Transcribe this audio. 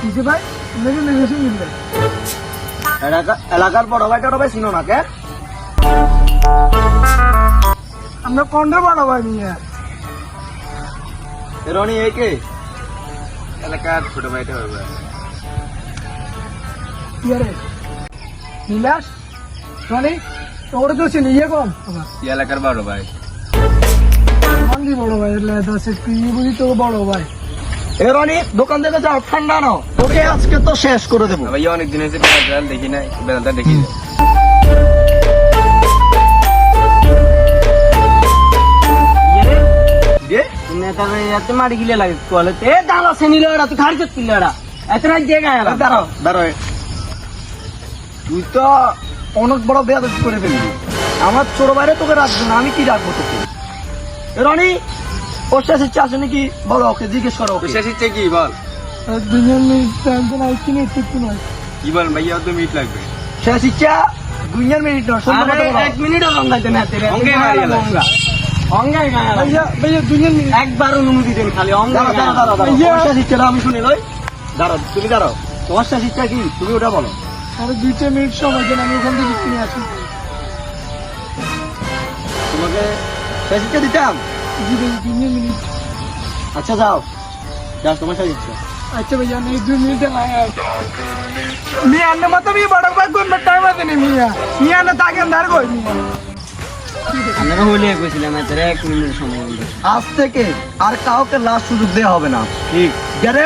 কিসে ভাই মেরে মেরেছি মিললে এলাকার বড় ভাই টড় ভাই চিনো না কে? আমরা কোনটা বড় ভাই নিয়ে রনি এই কে? এলাকার ছোট ভাইটা হবে। কি রে নীলাস রনি তোর তো চিনি ইয়ে কম এই এলাকার বড় ভাই। মাঙ্গি বড় ভাই দশ তুই বুঝি তো বড় ভাই। এ রনি দোকান থেকে যাও, ঠান্ডা নাও, তোকে আজকে তো শেষ করে দেবো। ভাইয়া অনেক দিন হয়েছে বেড়াল দেখি নাই, বেড়ালটা দেখি যায়। মারি গিলে লাগে এ দাঁড়া সে নিল এরা তুই খাড়ি চল এরা এত রাত জায়গায় দাঁড়াও দাঁড়াও। তুই তো অনেক বড় বেয়াদব করে ফেলবি। আমার ছোট বাইরে তোকে রাখবো না, আমি কি রাখবো তোকে? এ রনি ওর শেষ ইচ্ছা আছে নাকি বলো, ওকে জিজ্ঞেস করো। তো শেষ ইচ্ছে কি বল? দুজন মিনিট টাইম তো নাই কিনে একটু নয় কি বল ভাইয়া, তো মিট লাগবে। শেষ ইচ্ছা 2 মিনিট নয়, 1 মিনিটও কম লাগবে না। অঙ্গে মারি গেল। অঙ্গাই গায়ে ভাইয়া ভাইয়া দুজন মিনিট একবার অনুমতি দেন খালি। শেষ ইচ্ছাটা আমি শুনি লই। দাঁড়াও তুমি দাঁড়াও, তোমার শেষ ইচ্ছা কি তুমি ওটা বলো। আর 2 মিনিট সময় দেন, আমি ওখান থেকে কিনে আসি। তোমাকে শেষ ইচ্ছা দিতাম। জি ভাই 2 মিনিট। আচ্ছা যাও যাও, তোমার শেষ ইচ্ছা। अच्छा भैया नहीं 2 मिनट लाया मी अन्य मतलब ये बड़ा भाई कोई टाइम आते नहीं मिया मिया ना ताके अंदर कोई नहीं আমরা হলে কইছিলাম এত 1 মিনিট সময়। আজ থেকে আর কাউকে লাস্ট সুযোগ দেওয়া হবে না, ঠিক? গেট